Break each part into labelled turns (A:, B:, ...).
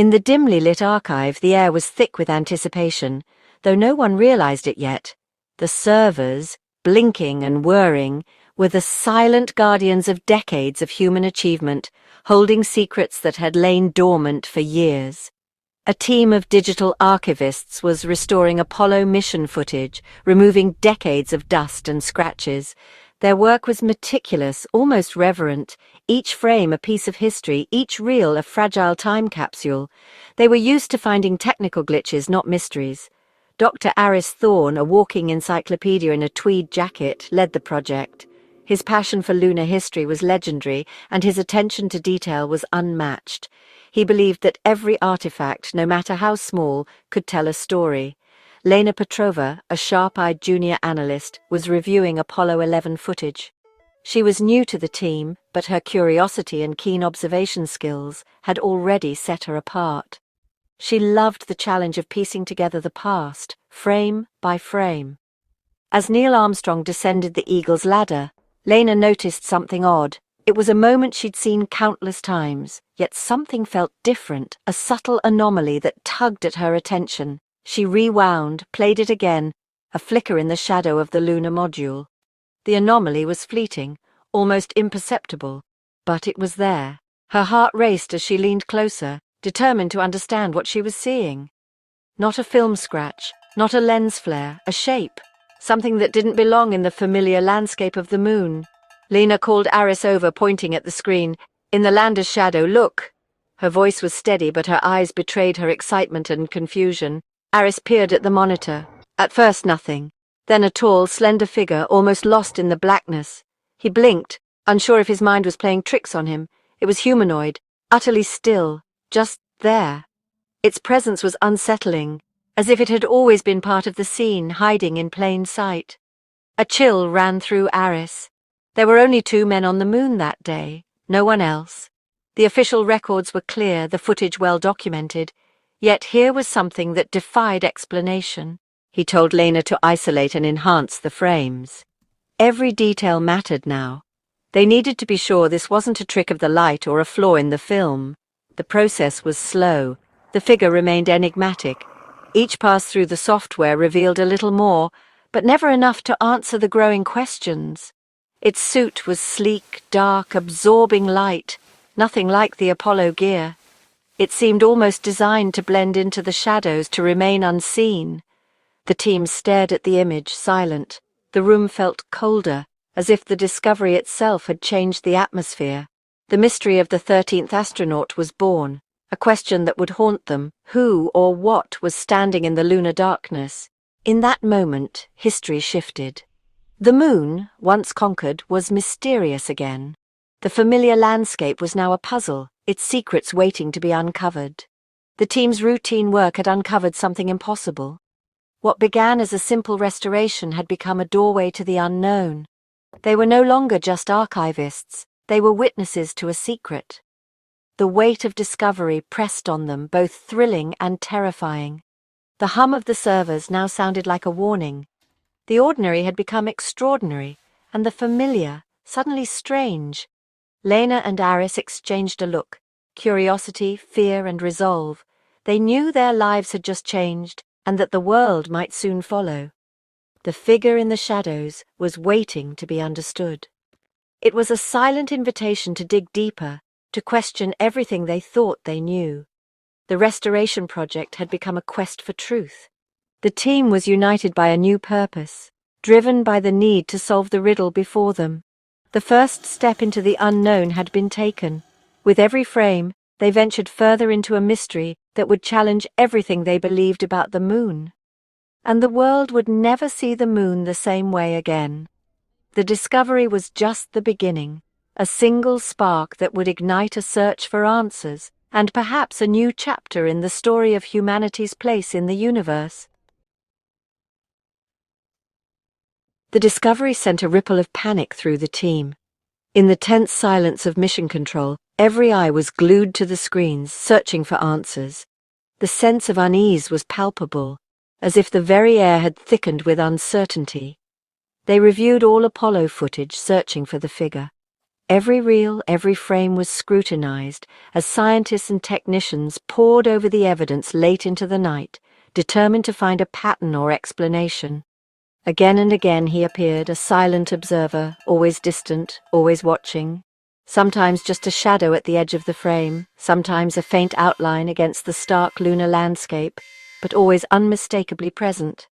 A: In the dimly lit archive, the air was thick with anticipation, though no one realized it yet. The servers, blinking and whirring, were the silent guardians of decades of human achievement, holding secrets that had lain dormant for years. A team of digital archivists was restoring Apollo mission footage, removing decades of dust and scratches. Their work was meticulous, almost reverent, each frame a piece of history, each reel a fragile time capsule. They were used to finding technical glitches, not mysteries. Dr. Aris Thorne, a walking encyclopedia in a tweed jacket, led the project. His passion for lunar history was legendary, and his attention to detail was unmatched. He believed that every artifact, no matter how small, could tell a story. Lena Petrova, a sharp-eyed junior analyst, was reviewing Apollo 11 footage. She was new to the team, but her curiosity and keen observation skills had already set her apart. She loved the challenge of piecing together the past, frame by frame. As Neil Armstrong descended the Eagle's ladder, Lena noticed something odd. It was a moment she'd seen countless times, yet something felt different, a subtle anomaly that tugged at her attention. She rewound, played it again, a flicker in the shadow of the lunar module. The anomaly was fleeting, almost imperceptible, but it was there. Her heart raced as she leaned closer, determined to understand what she was seeing. Not a film scratch, not a lens flare, a shape, something that didn't belong in the familiar landscape of the moon. Lena called Aris over, pointing at the screen. "In the lander's shadow, look!" Her voice was steady, but her eyes betrayed her excitement and confusion. Aris peered at the monitor. At first nothing. Then a tall, slender figure, almost lost in the blackness. He blinked, unsure if his mind was playing tricks on him. It was humanoid, utterly still, just there. Its presence was unsettling, as if it had always been part of the scene, hiding in plain sight. A chill ran through Aris. There were only 2 men on the moon that day, no one else. The official records were clear, the footage well documented, yet here was something that defied explanation. He told Lena to isolate and enhance the frames. Every detail mattered now. They needed to be sure this wasn't a trick of the light or a flaw in the film. The process was slow. The figure remained enigmatic. Each pass through the software revealed a little more, but never enough to answer the growing questions. Its suit was sleek, dark, absorbing light, nothing like the Apollo gear. It seemed almost designed to blend into the shadows, to remain unseen. The team stared at the image, silent. The room felt colder, as if the discovery itself had changed the atmosphere. The mystery of the 13th astronaut was born, a question that would haunt them: who or what was standing in the lunar darkness? In that moment, history shifted. The moon, once conquered, was mysterious again. The familiar landscape was now a puzzle, its secrets waiting to be uncovered. The team's routine work had uncovered something impossible. What began as a simple restoration had become a doorway to the unknown. They were no longer just archivists, they were witnesses to a secret. The weight of discovery pressed on them, both thrilling and terrifying. The hum of the servers now sounded like a warning. The ordinary had become extraordinary, and the familiar suddenly strange. Lena and Aris exchanged a look, curiosity, fear, and resolve. They knew their lives had just changed, and that the world might soon follow. The figure in the shadows was waiting to be understood. It was a silent invitation to dig deeper, to question everything they thought they knew. The restoration project had become a quest for truth. The team was united by a new purpose, driven by the need to solve the riddle before them. The first step into the unknown had been taken. With every frame, they ventured further into a mystery that would challenge everything they believed about the moon. And the world would never see the moon the same way again. The discovery was just the beginning, a single spark that would ignite a search for answers, and perhaps a new chapter in the story of humanity's place in the universe. The discovery sent a ripple of panic through the team. In the tense silence of mission control, every eye was glued to the screens, searching for answers. The sense of unease was palpable, as if the very air had thickened with uncertainty. They reviewed all Apollo footage, searching for the figure. Every reel, every frame was scrutinized as scientists and technicians pored over the evidence late into the night, determined to find a pattern or explanation. Again and again he appeared, a silent observer, always distant, always watching. Sometimes just a shadow at the edge of the frame, sometimes a faint outline against the stark lunar landscape, but always unmistakably present.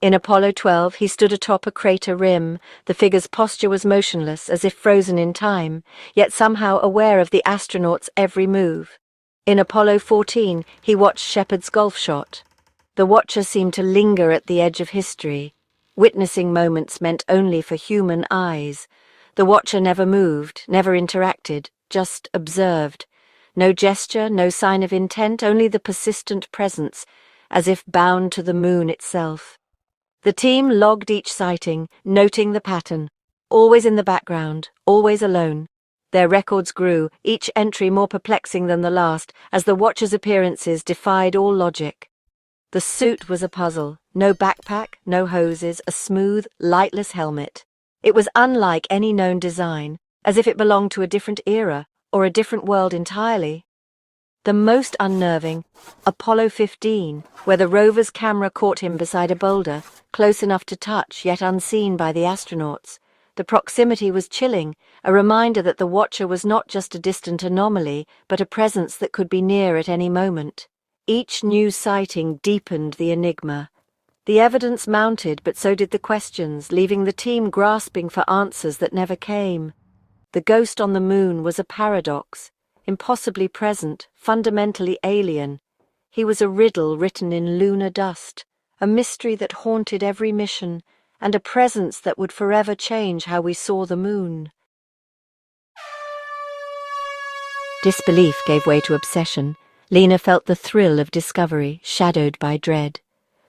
A: In Apollo 12, he stood atop a crater rim. The figure's posture was motionless, as if frozen in time, yet somehow aware of the astronaut's every move. In Apollo 14, he watched Shepard's golf shot. The watcher seemed to linger at the edge of history, witnessing moments meant only for human eyes. The watcher never moved, never interacted, just observed. No gesture, no sign of intent, only the persistent presence, as if bound to the moon itself. The team logged each sighting, noting the pattern, always in the background, always alone. Their records grew, each entry more perplexing than the last, as the watchers' appearances defied all logic. The suit was a puzzle. No backpack, no hoses, a smooth, lightless helmet. It was unlike any known design, as if it belonged to a different era, or a different world entirely. The most unnerving, Apollo 15, where the rover's camera caught him beside a boulder, close enough to touch, yet unseen by the astronauts. The proximity was chilling, a reminder that the watcher was not just a distant anomaly, but a presence that could be near at any moment. Each new sighting deepened the enigma. The evidence mounted, but so did the questions, leaving the team grasping for answers that never came. The ghost on the moon was a paradox, impossibly present, fundamentally alien. He was a riddle written in lunar dust, a mystery that haunted every mission, and a presence that would forever change how we saw the moon. Disbelief gave way to obsession. Lena felt the thrill of discovery, shadowed by dread.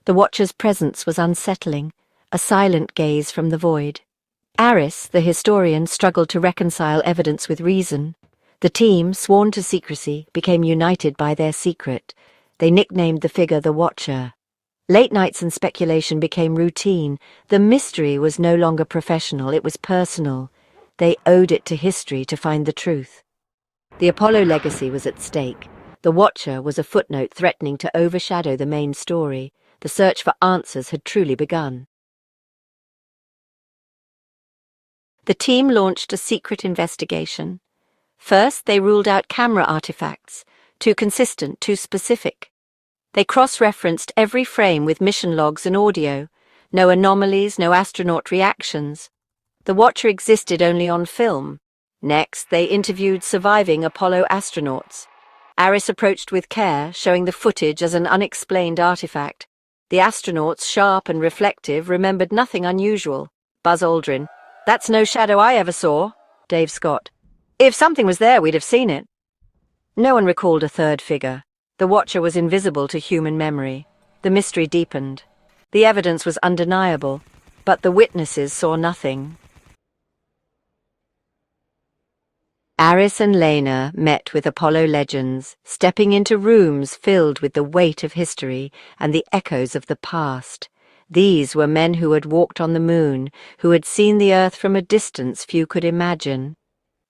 A: The watcher's presence was unsettling, a silent gaze from the void. Aris, the historian, struggled to reconcile evidence with reason. The team, sworn to secrecy, became united by their secret. They nicknamed the figure the Watcher. Late nights and speculation became routine. The mystery was no longer professional, it was personal. They owed it to history to find the truth. The Apollo legacy was at stake. The Watcher was a footnote threatening to overshadow the main story. The search for answers had truly begun. The team launched a secret investigation. First, they ruled out camera artifacts, too consistent, too specific. They cross-referenced every frame with mission logs and audio. No anomalies, no astronaut reactions. The Watcher existed only on film. Next, they interviewed surviving Apollo astronauts. Aris approached with care, showing the footage as an unexplained artifact. The astronauts, sharp and reflective, remembered nothing unusual. Buzz Aldrin: "That's no shadow I ever saw." Dave Scott: "If something was there, we'd have seen it." No one recalled a third figure. The Watcher was invisible to human memory. The mystery deepened. The evidence was undeniable, but the witnesses saw nothing. Aris and Lena met with Apollo legends, stepping into rooms filled with the weight of history and the echoes of the past. These were men who had walked on the moon, who had seen the Earth from a distance few could imagine.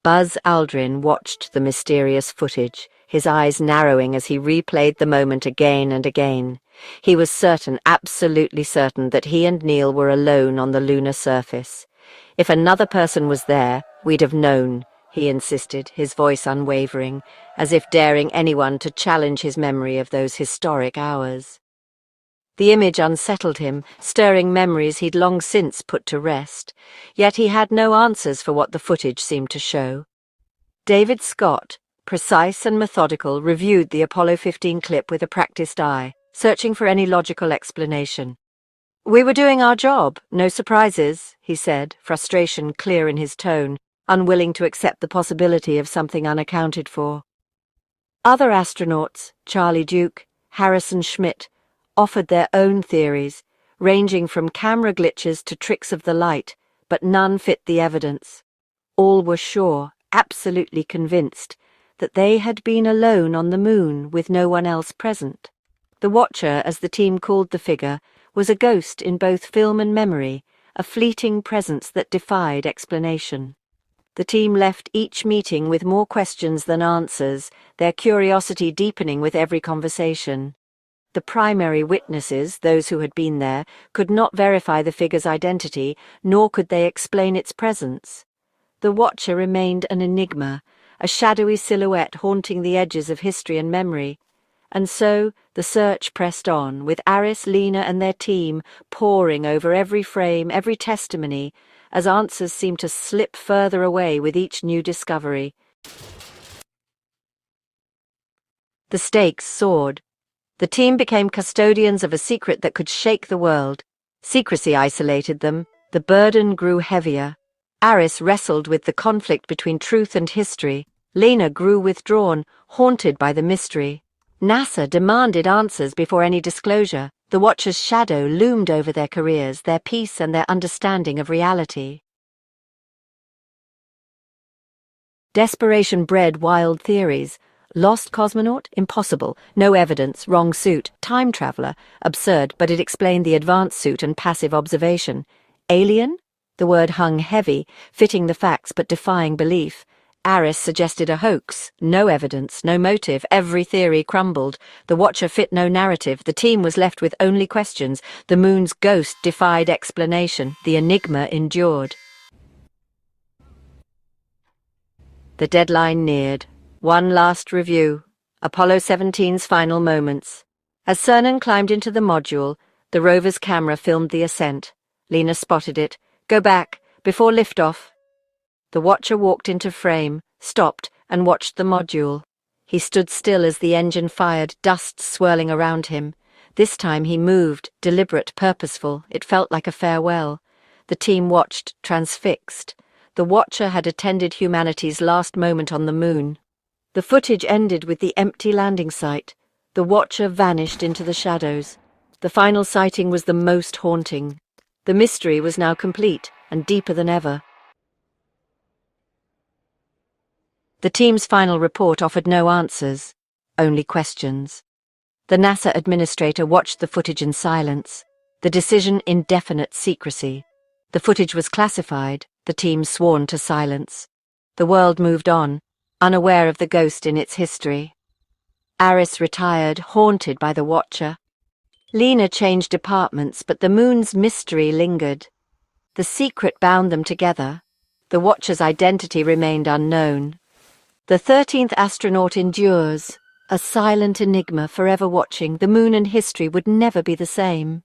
A: Buzz Aldrin watched the mysterious footage, his eyes narrowing as he replayed the moment again and again. He was certain, absolutely certain, that he and Neil were alone on the lunar surface. If another person was there, we'd have known, he insisted, his voice unwavering, as if daring anyone to challenge his memory of those historic hours. The image unsettled him, stirring memories he'd long since put to rest, yet he had no answers for what the footage seemed to show. David Scott, precise and methodical, reviewed the Apollo 15 clip with a practiced eye, searching for any logical explanation. "We were doing our job, no surprises," he said, frustration clear in his tone, unwilling to accept the possibility of something unaccounted for. Other astronauts, Charlie Duke, Harrison Schmitt, offered their own theories, ranging from camera glitches to tricks of the light, but none fit the evidence. All were sure, absolutely convinced, that they had been alone on the moon with no one else present. The Watcher, as the team called the figure, was a ghost in both film and memory, a fleeting presence that defied explanation. The team left each meeting with more questions than answers, their curiosity deepening with every conversation. The primary witnesses, those who had been there, could not verify the figure's identity, nor could they explain its presence. The Watcher remained an enigma, a shadowy silhouette haunting the edges of history and memory. And so the search pressed on, with Aris, Lena and their team poring over every frame, every testimony, as answers seemed to slip further away with each new discovery. The stakes soared. The team became custodians of a secret that could shake the world. Secrecy isolated them. The burden grew heavier. Aris wrestled with the conflict between truth and history. Lena grew withdrawn, haunted by the mystery. NASA demanded answers before any disclosure. The Watcher's shadow loomed over their careers, their peace and their understanding of reality. Desperation bred wild theories. Lost cosmonaut? Impossible. No evidence. Wrong suit. Time traveler? Absurd, but it explained the advanced suit and passive observation. Alien? The word hung heavy, fitting the facts but defying belief. Aris suggested a hoax. No evidence, no motive. Every theory crumbled. The Watcher fit no narrative. The team was left with only questions. The moon's ghost defied explanation. The enigma endured. The deadline neared. One last review. Apollo 17's final moments. As Cernan climbed into the module, the rover's camera filmed the ascent. Lena spotted it. Go back, before liftoff. The Watcher walked into frame, stopped, and watched the module. He stood still as the engine fired, dust swirling around him. This time he moved, deliberate, purposeful. It felt like a farewell. The team watched, transfixed. The Watcher had attended humanity's last moment on the moon. The footage ended with the empty landing site. The Watcher vanished into the shadows. The final sighting was the most haunting. The mystery was now complete and deeper than ever. The team's final report offered no answers, only questions. The NASA administrator watched the footage in silence, the decision indefinite secrecy. The footage was classified, the team sworn to silence. The world moved on, unaware of the ghost in its history. Aris retired, haunted by the Watcher. Lena changed departments, but the moon's mystery lingered. The secret bound them together. The Watcher's identity remained unknown. The 13th astronaut endures, a silent enigma forever watching. The moon and history would never be the same.